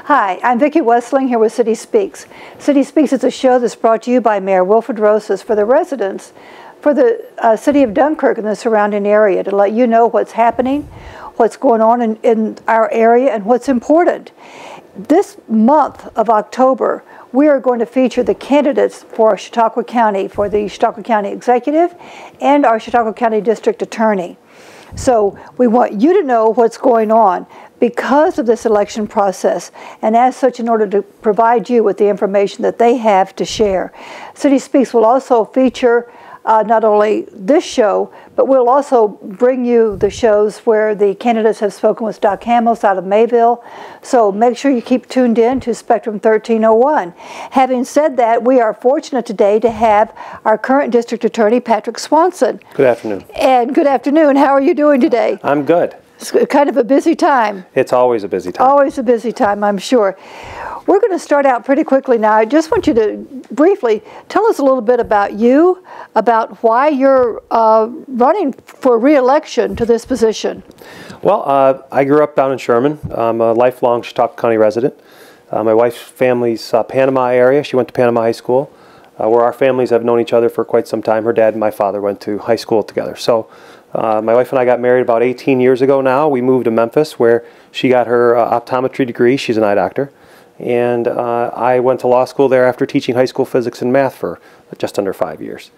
Hi, I'm Vicki Westling here with City Speaks. City Speaks is a show that's brought to you by Mayor Wilfred Rosas for the residents, for the city of Dunkirk and the surrounding area, to let you know what's happening, what's going on in our area, and what's important. This month of October, we are going to feature the candidates for Chautauqua County, for the Chautauqua County Executive and our Chautauqua County District Attorney. So we want you to know what's going on because of this election process, and as such, in order to provide you with the information that they have to share. City Speaks will also feature not only this show, but we'll also bring you the shows where the candidates have spoken with Doc Hamels out of Mayville. So make sure you keep tuned in to Spectrum 1301. Having said that, we are fortunate today to have our current district attorney, Patrick Swanson. Good afternoon. And good afternoon. How are you doing today? I'm good. It's kind of a busy time. It's always a busy time. Always a busy time, I'm sure. We're going to start out pretty quickly now. I just want you to briefly tell us a little bit about you, about why you're running for re-election to this position. Well, I grew up down in Sherman. I'm a lifelong Chautauqua County resident. My wife's family's Panama area. She went to Panama High School, where our families have known each other for quite some time. Her dad and my father went to high school together. So my wife and I got married about 18 years ago now. We moved to Memphis, where she got her optometry degree. She's an eye doctor. And I went to law school there after teaching high school physics and math for just under 5 years.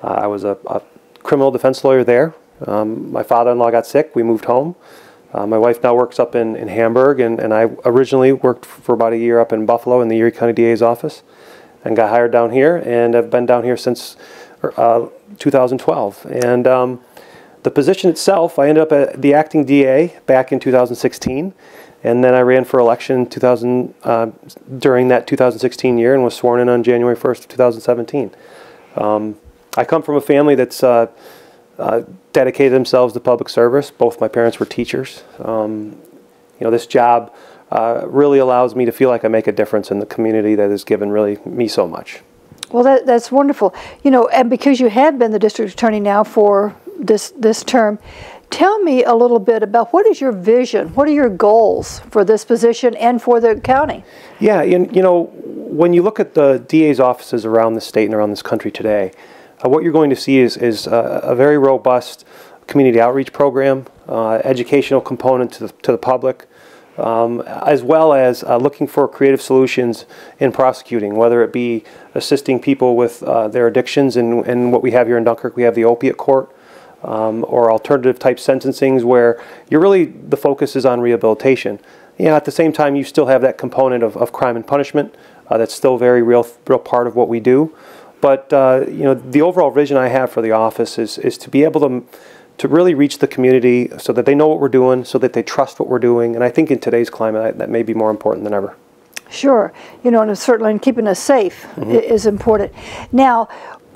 I was a criminal defense lawyer there. My father-in-law got sick. We moved home. My wife now works up in Hamburg, and I originally worked for about a year up in Buffalo in the Erie County DA's office and got hired down here, and I've been down here since 2012. And the position itself, I ended up at the acting DA back in 2016. And then I ran for election during that 2016 year and was sworn in on January 1st of 2017. I come from a family that's dedicated themselves to public service. Both my parents were teachers. You know, this job really allows me to feel like I make a difference in the community that has given really me so much. Well, that's wonderful. You know, and because you have been the district attorney now for this term, tell me a little bit about what is your vision, what are your goals for this position and for the county? Yeah, you know, when you look at the DA's offices around the state and around this country today, what you're going to see is a very robust community outreach program, educational component to the public, as well as looking for creative solutions in prosecuting, whether it be assisting people with their addictions, and what we have here in Dunkirk, we have the opiate court, or alternative type sentencings where the focus is on rehabilitation. You know, at the same time, you still have that component of crime and punishment. That's still very real part of what we do. But you know, the overall vision I have for the office is to be able to really reach the community so that they know what we're doing, so that they trust what we're doing. And I think in today's climate, that may be more important than ever. Sure. You know, and certainly keeping us safe is important. Now,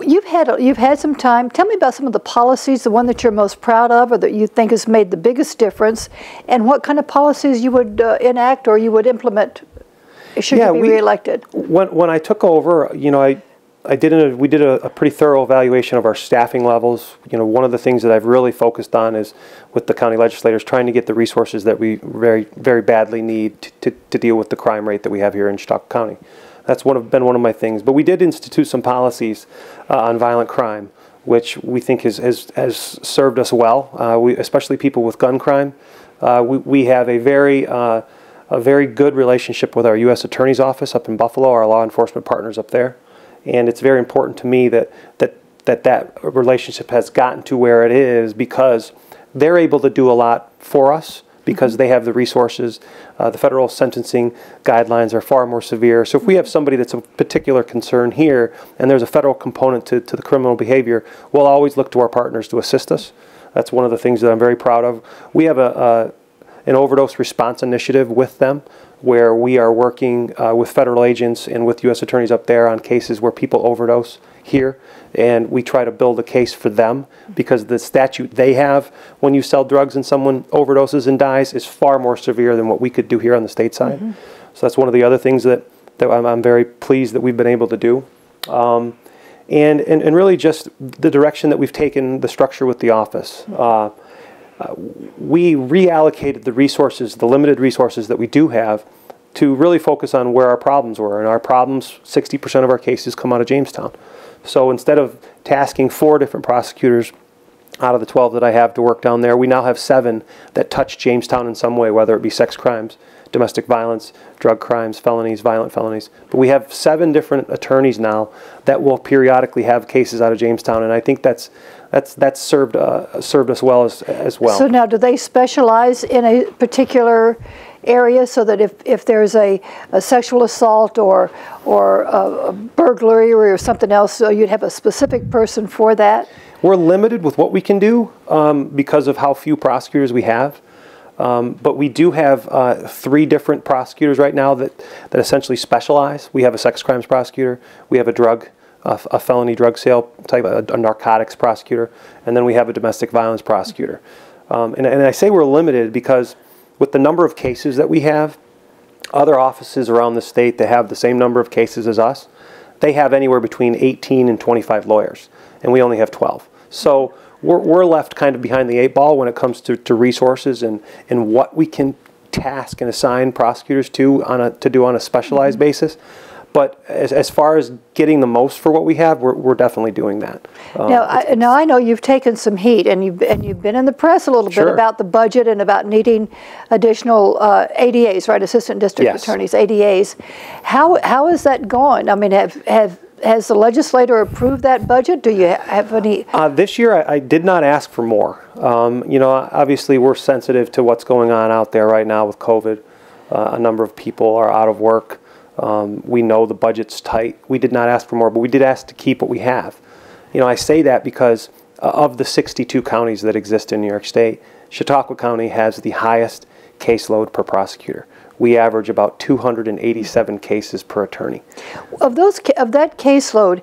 you've had some time. Tell me about some of the policies, the one that you're most proud of or that you think has made the biggest difference, and what kind of policies you would enact or you would implement should you be reelected. When I took over, you know, we did a pretty thorough evaluation of our staffing levels. You know, one of the things that I've really focused on is with the county legislators trying to get the resources that we very, very badly need to deal with the crime rate that we have here in Chautauqua County. That's been one of my things. But we did institute some policies on violent crime, which we think has served us well, especially people with gun crime. We have a very good relationship with our U.S. Attorney's Office up in Buffalo, our law enforcement partners up there. And it's very important to me that relationship has gotten to where it is because they're able to do a lot for us, because they have the resources. The federal sentencing guidelines are far more severe. So if we have somebody that's of particular concern here and there's a federal component to the criminal behavior, we'll always look to our partners to assist us. That's one of the things that I'm very proud of. We have an overdose response initiative with them where we are working with federal agents and with U.S. attorneys up there on cases where people overdose here, and we try to build a case for them because the statute they have when you sell drugs and someone overdoses and dies is far more severe than what we could do here on the state side. So that's one of the other things that I'm very pleased that we've been able to do. And really just the direction that we've taken the structure with the office. We reallocated the resources, the limited resources that we do have, to really focus on where our problems were. And our problems, 60% of our cases come out of Jamestown. So instead of tasking 4 different prosecutors out of the 12 that I have to work down there, we now have 7 that touch Jamestown in some way, whether it be sex crimes, domestic violence, drug crimes, felonies, violent felonies. But we have 7 different attorneys now that will periodically have cases out of Jamestown, and I think that's served us well as well. So now, do they specialize in a particular area, so that if there's a sexual assault or a burglary or something else, so you'd have a specific person for that? We're limited with what we can do because of how few prosecutors we have. But we do have 3 different prosecutors right now that essentially specialize. We have a sex crimes prosecutor, we have a felony drug sale type, a narcotics prosecutor, and then we have a domestic violence prosecutor. And I say we're limited because with the number of cases that we have, other offices around the state that have the same number of cases as us, they have anywhere between 18 and 25 lawyers, and we only have 12. So we're left kind of behind the 8 ball when it comes to resources and what we can task and assign prosecutors to do on a specialized basis. But as far as getting the most for what we have, we're definitely doing that. Now I know you've taken some heat, and you've been in the press a little bit about the budget and about needing additional ADAs, right? Assistant District Attorneys, ADAs. How is that going? I mean, has the legislator approved that budget? Do you have any? This year, I did not ask for more. You know, obviously, we're sensitive to what's going on out there right now with COVID. A number of people are out of work. We know the budget's tight. We did not ask for more, but we did ask to keep what we have. You know, I say that because of the 62 counties that exist in New York State, Chautauqua County has the highest caseload per prosecutor. We average about 287 cases per attorney. Of that caseload,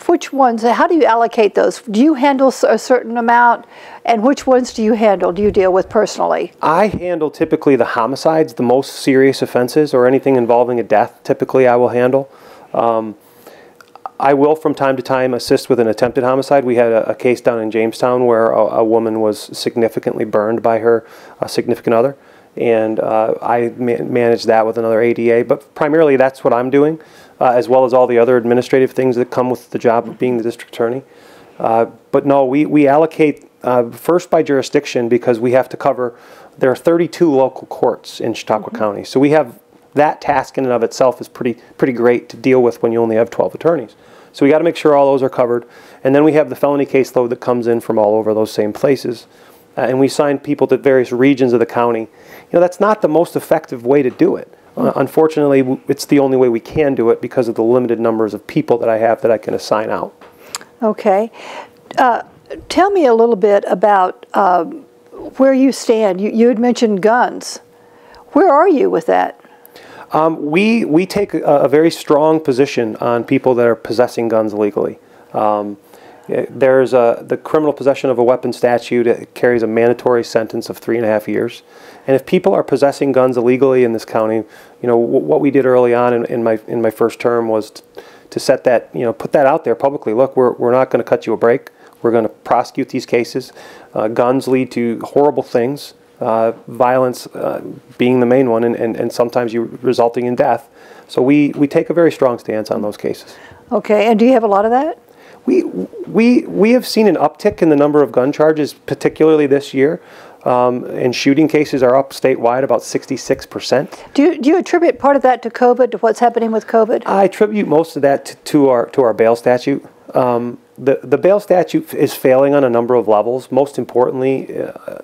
which ones? How do you allocate those? Do you handle a certain amount, and which ones do you deal with personally? I handle typically the homicides, the most serious offenses, or anything involving a death. Typically, I will handle. I will, from time to time, assist with an attempted homicide. We had a case down in Jamestown where a woman was significantly burned by her significant other. And I manage that with another ADA, but primarily that's what I'm doing, as well as all the other administrative things that come with the job of being the district attorney. But no, we allocate first by jurisdiction, because we have to cover, there are 32 local courts in Chautauqua County. So we have that task in and of itself is pretty great to deal with when you only have 12 attorneys. So we got to make sure all those are covered. And then we have the felony caseload that comes in from all over those same places. And we assign people to various regions of the county. You know, that's not the most effective way to do it. Unfortunately, it's the only way we can do it because of the limited numbers of people that I have that I can assign out. Okay. Tell me a little bit about where you stand. You had mentioned guns. Where are you with that? We take a very strong position on people that are possessing guns illegally. There's the criminal possession of a weapon statute. It carries a mandatory sentence of 3.5 years. And if people are possessing guns illegally in this county, you know, what we did early on in my first term was to set that, you know, put that out there publicly. Look, we're not going to cut you a break. We're going to prosecute these cases. Guns lead to horrible things, violence being the main one, and sometimes resulting in death. So we take a very strong stance on those cases. Okay, and do you have a lot of that? We have seen an uptick in the number of gun charges, particularly this year. And shooting cases are up statewide about 66%. Do you attribute part of that to COVID, to what's happening with COVID? I attribute most of that to our bail statute. The bail statute is failing on a number of levels. Most importantly,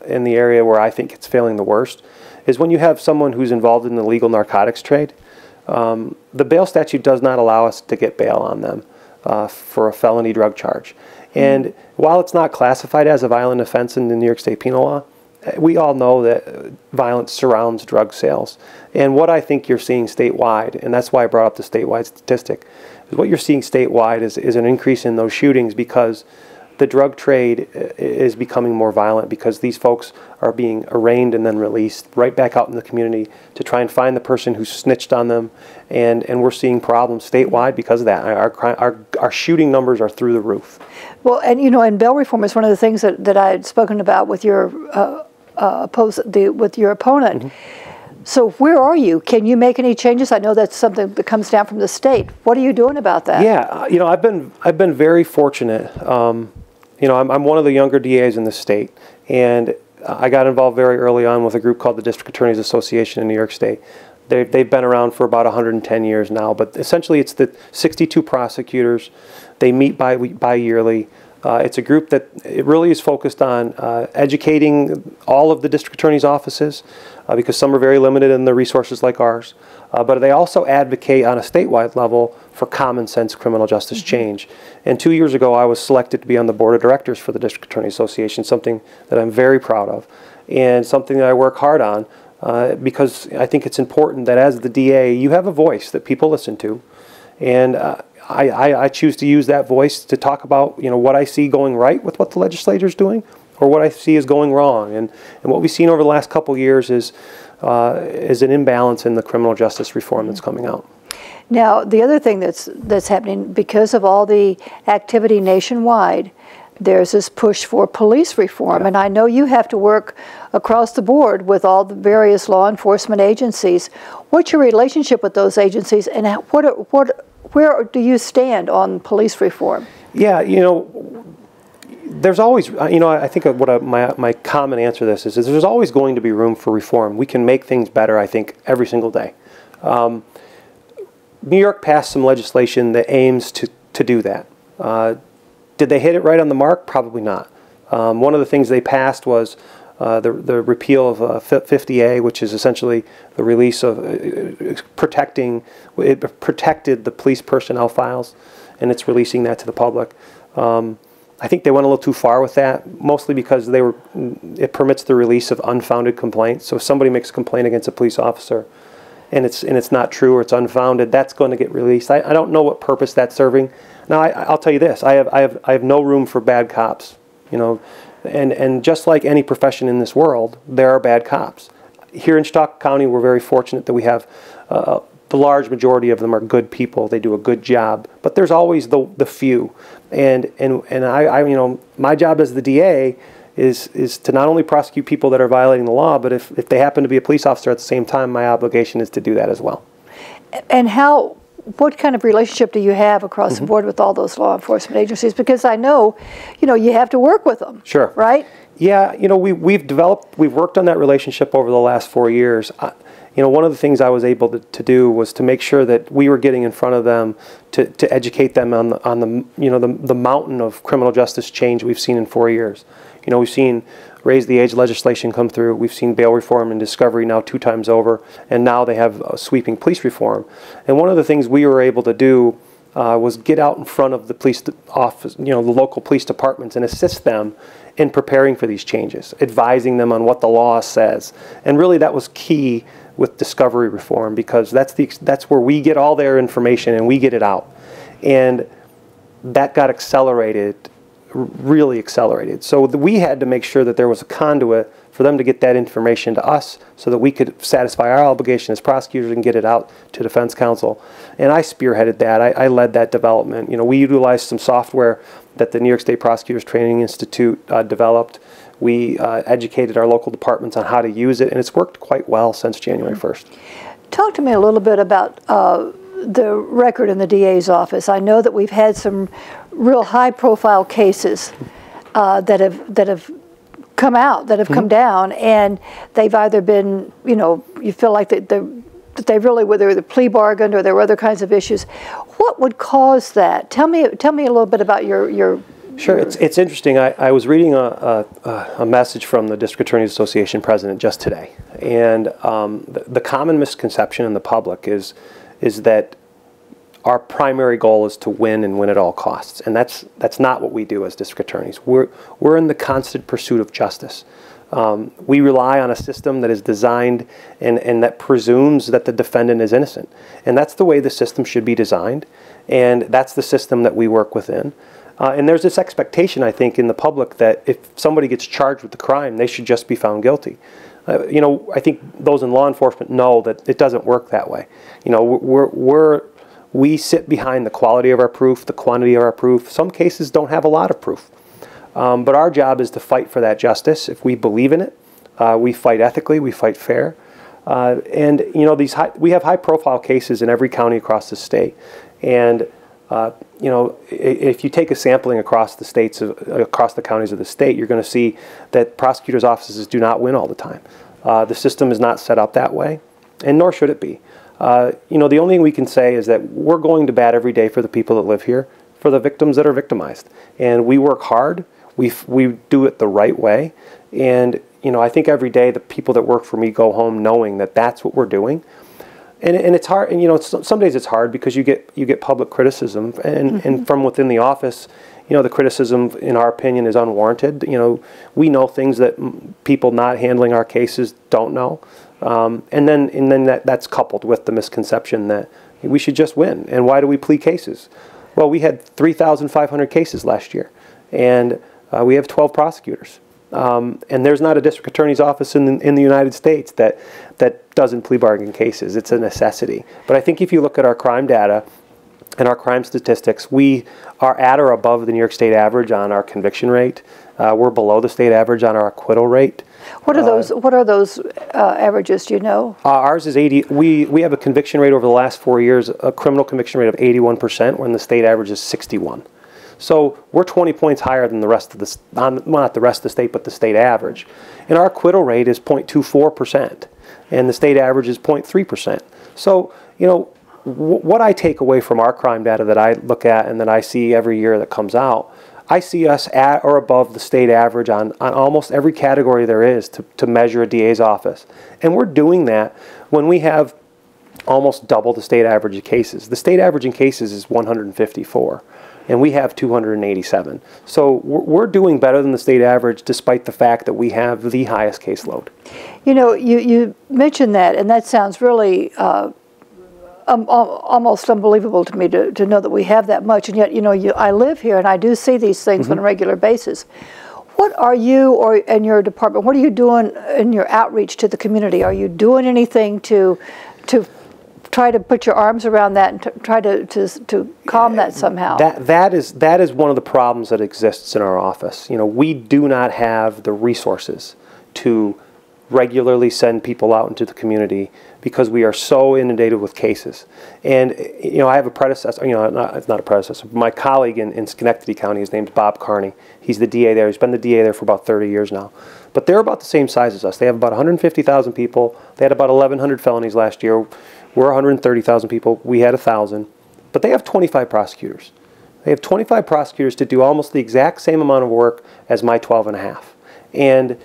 in the area where I think it's failing the worst, is when you have someone who's involved in the legal narcotics trade. The bail statute does not allow us to get bail on them for a felony drug charge. And while it's not classified as a violent offense in the New York State penal law, we all know that violence surrounds drug sales. And what I think you're seeing statewide, and that's why I brought up the statewide statistic, is what you're seeing statewide is an increase in those shootings because the drug trade is becoming more violent because these folks are being arraigned and then released right back out in the community to try and find the person who snitched on them. And we're seeing problems statewide because of that. Our shooting numbers are through the roof. Well, and you know, and bail reform is one of the things that I had spoken about with your opponent. So where are you? Can you make any changes? I know that's something that comes down from the state. What are you doing about that? Yeah, you know, I've been very fortunate. You know, I'm one of the younger DAs in the state, and I got involved very early on with a group called the District Attorneys Association in New York State. They've been around for about 110 years now, but essentially it's the 62 prosecutors. They meet bi-yearly. It's a group that it really is focused on educating all of the district attorney's offices because some are very limited in their resources like ours. But they also advocate on a statewide level for common sense criminal justice change. And 2 years ago, I was selected to be on the board of directors for the District Attorney Association, something that I'm very proud of and something that I work hard on because I think it's important that as the DA, you have a voice that people listen to. And I choose to use that voice to talk about, you know, what I see going right with what the legislature is doing or what I see is going wrong. And what we've seen over the last couple of years is an imbalance in the criminal justice reform that's coming out. Now, the other thing that's happening, because of all the activity nationwide, there's this push for police reform. And I know you have to work across the board with all the various law enforcement agencies. What's your relationship with those agencies, and where do you stand on police reform? Yeah, you know, there's always, you know, I think what my common answer to this is there's always going to be room for reform. We can make things better, I think, every single day. New York passed some legislation that aims to do that. Did they hit it right on the mark? Probably not. One of the things they passed was the repeal of 50A, which is essentially the release of it protected the police personnel files, and it's releasing that to the public. I think they went a little too far with that, mostly because it permits the release of unfounded complaints. So if somebody makes a complaint against a police officer, and it's not true or it's unfounded, that's going to get released. I don't know what purpose that's serving. Now I'll tell you this: I have no room for bad cops. You know, and just like any profession in this world, there are bad cops. Here in Chautauqua County, we're very fortunate that we have the large majority of them are good people. They do a good job, but there's always the few. And I you know, my job as the DA is to not only prosecute people that are violating the law, but if they happen to be a police officer at the same time, my obligation is to do that as well. And what kind of relationship do you have across the board with all those law enforcement agencies? Because I know, you know, you have to work with them. Sure. Right? Yeah, you know, we've worked on that relationship over the last 4 years. You know, one of the things I was able to do was to make sure that we were getting in front of them to educate them on the you know, the mountain of criminal justice change we've seen in 4 years. You know, we've seen raise the age legislation come through. We've seen bail reform and discovery now 2 times over, and now they have sweeping police reform. And one of the things we were able to do was get out in front of the police office, you know, the local police departments, and assist them in preparing for these changes, advising them on what the law says. And really, that was key with discovery reform, because that's where we get all their information and we get it out. And that got accelerated, really accelerated. So we had to make sure that there was a conduit for them to get that information to us so that we could satisfy our obligation as prosecutors and get it out to defense counsel. And I spearheaded that. I led that development. You know, we utilized some software that the New York State Prosecutors Training Institute developed. We educated our local departments on how to use it, and it's worked quite well since January 1st. Talk to me a little bit about the record in the DA's office. I know that we've had some real high-profile cases that have come out, that have come down, and they've either been, you know, you feel like that they really, whether the plea bargained or there were other kinds of issues. What would cause that? Tell me a little bit about your Sure, it's interesting. I was reading a message from the District Attorneys Association president just today, and the common misconception in the public is that our primary goal is to win and win at all costs, and that's not what we do as district attorneys. We're in the constant pursuit of justice. We rely on a system that is designed and that presumes that the defendant is innocent, and that's the way the system should be designed, and that's the system that we work within. And there's this expectation, I think, in the public that if somebody gets charged with the crime, they should just be found guilty. You know, I think those in law enforcement know that it doesn't work that way. You know, we sit behind the quality of our proof, the quantity of our proof. Some cases don't have a lot of proof. But our job is to fight for that justice. If we believe in it, we fight ethically, we fight fair. And you know, we have high-profile cases in every county across the state, and you know, if you take a sampling across the states, across the counties of the state, you're going to see that prosecutors' offices do not win all the time. The system is not set up that way, and nor should it be. You know, the only thing we can say is that we're going to bat every day for the people that live here, for the victims that are victimized, and we work hard. We do it the right way, and you know, I think every day the people that work for me go home knowing that that's what we're doing. And it's hard, and you know, some days it's hard because you get public criticism, and from within the office, you know, the criticism, in our opinion, is unwarranted. You know, we know things that people not handling our cases don't know, and then that's coupled with the misconception that we should just win. And why do we plead cases? Well, we had 3,500 cases last year, and we have 12 prosecutors. And there's not a district attorney's office in the United States that doesn't plea bargain cases. It's a necessity. But I think if you look at our crime data and our crime statistics, we are at or above the New York State average on our conviction rate. We're below the state average on our acquittal rate. What are those? What are those averages? Do you know? Ours is 80. We have a conviction rate over the last 4 years, a criminal conviction rate of 81%, when the state average is 61. So we're 20 points higher than the rest of the, well, not the rest of the state, but the state average. And our acquittal rate is 0.24%, and the state average is 0.3%. So, you know, what I take away from our crime data that I look at and that I see every year that comes out, I see us at or above the state average on almost every category there is to measure a DA's office. And we're doing that when we have almost double the state average of cases. The state average in cases is 154. And we have 287. So we're doing better than the state average, despite the fact that we have the highest caseload. You know, you mentioned that, and that sounds really almost unbelievable to me to know that we have that much. And yet, you know, I live here, and I do see these things on a regular basis. What are you and your department, what are you doing in your outreach to the community? Are you doing anything to try to put your arms around that and try to calm that somehow? That is one of the problems that exists in our office. You know, we do not have the resources to regularly send people out into the community because we are so inundated with cases. And you know, I have a predecessor. You know, it's not a predecessor. My colleague in Schenectady County, his name's Bob Carney. He's the DA there. He's been the DA there for about 30 years now. But they're about the same size as us. They have about 150,000 people. They had about 1,100 felonies last year. We're 130,000 people. We had 1,000. But they have 25 prosecutors. They have 25 prosecutors to do almost the exact same amount of work as my 12 and a half. And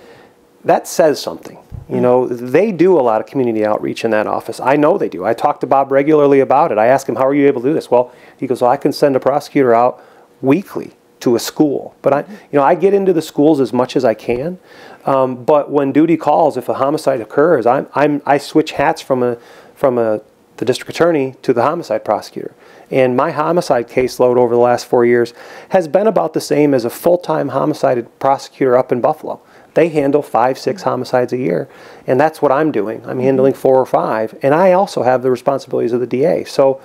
that says something. You know, they do a lot of community outreach in that office. I know they do. I talk to Bob regularly about it. I ask him, how are you able to do this? Well, he goes, well, I can send a prosecutor out weekly to a school. But I get into the schools as much as I can. But when duty calls, if a homicide occurs, I switch hats from the district attorney to the homicide prosecutor. And my homicide caseload over the last 4 years has been about the same as a full-time homicide prosecutor up in Buffalo. They handle 5, 6 homicides a year, and that's what I'm doing. I'm handling 4 or 5, and I also have the responsibilities of the DA. So,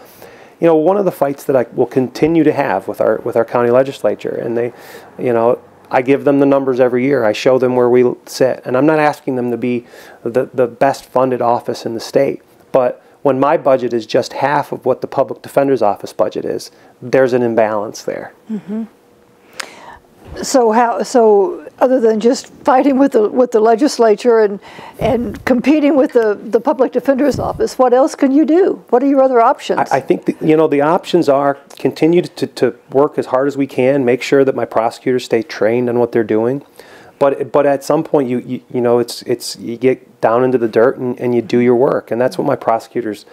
you know, one of the fights that I will continue to have with our county legislature, and they, you know, I give them the numbers every year. I show them where we sit, and I'm not asking them to be the best funded office in the state, but when my budget is just half of what the public defender's office budget is, there's an imbalance there. Mm-hmm. So other than just fighting with the legislature and competing with the public defender's office, what else can you do? What are your other options? I think you know, the options are continue to work as hard as we can, make sure that my prosecutors stay trained on what they're doing. But at some point you know, you get down into the dirt and you do your work, and that's what my prosecutors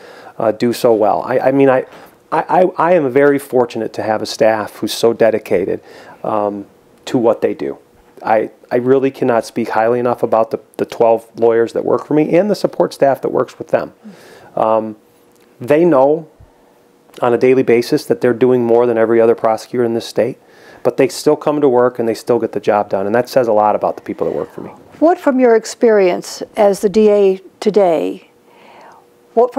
do so well. I mean I am very fortunate to have a staff who's so dedicated to what they do. I really cannot speak highly enough about the 12 lawyers that work for me and the support staff that works with them. They know on a daily basis that they're doing more than every other prosecutor in this state, but they still come to work and they still get the job done, and that says a lot about the people that work for me. What, from your experience as the DA today, what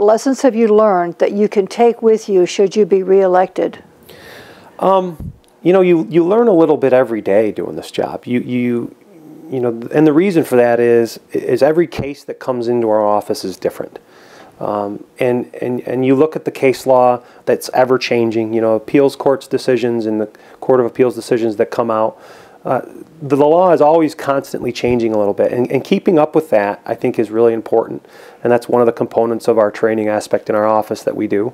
lessons have you learned that you can take with you should you be reelected? You know, you learn a little bit every day doing this job. you know, and the reason for that is every case that comes into our office is different. And you look at the case law that's ever changing, you know, appeals court's decisions and the Court of Appeals decisions that come out. The law is always constantly changing a little bit, and keeping up with that, I think, is really important. And that's one of the components of our training aspect in our office that we do.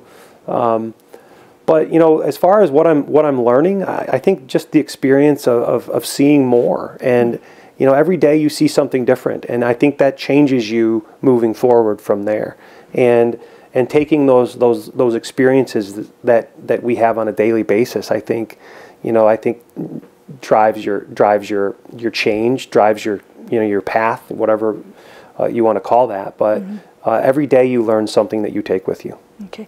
But you know, as far as what I'm learning, I think just the experience of seeing more, and you know, every day you see something different, and I think that changes you moving forward from there. And taking those experiences that we have on a daily basis, I think, you know, drives your change, drives your, you know, your path, whatever you want to call that. But every day you learn something that you take with you. Okay.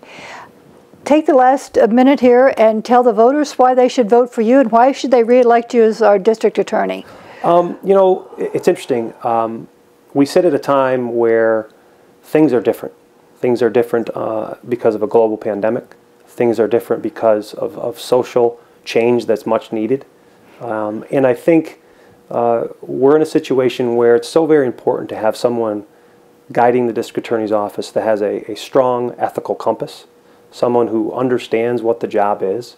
Take the last minute here and tell the voters why they should vote for you and why should they re-elect you as our district attorney. You know, it's interesting. We sit at a time where things are different. Things are different because of a global pandemic. Things are different because of social change that's much needed. And I think we're in a situation where it's so very important to have someone guiding the district attorney's office that has a strong ethical compass, someone who understands what the job is.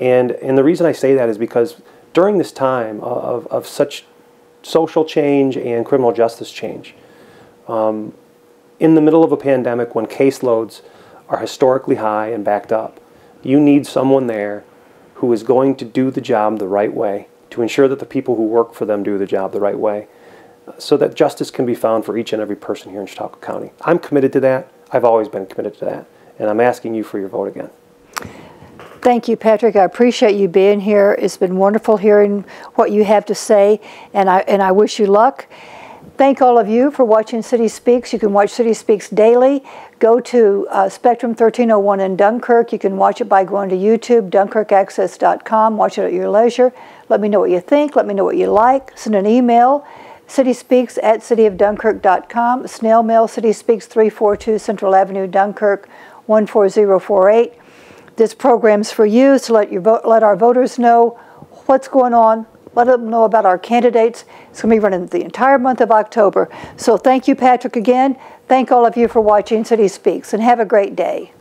And the reason I say that is because during this time of such social change and criminal justice change, in the middle of a pandemic when caseloads are historically high and backed up, you need someone there who is going to do the job the right way, to ensure that the people who work for them do the job the right way, so that justice can be found for each and every person here in Chautauqua County. I'm committed to that. I've always been committed to that. And I'm asking you for your vote again. Thank you, Patrick. I appreciate you being here. It's been wonderful hearing what you have to say, and I wish you luck. Thank all of you for watching City Speaks. You can watch City Speaks daily. Go to Spectrum 1301 in Dunkirk. You can watch it by going to YouTube, DunkirkAccess.com. Watch it at your leisure. Let me know what you think. Let me know what you like. Send an email, cityspeaks@cityofdunkirk.com. Snail mail, City Speaks 342 Central Avenue, Dunkirk 14048. This program's for you, so let our voters know what's going on. Let them know about our candidates. It's going to be running the entire month of October. So thank you, Patrick, again. Thank all of you for watching City Speaks, and have a great day.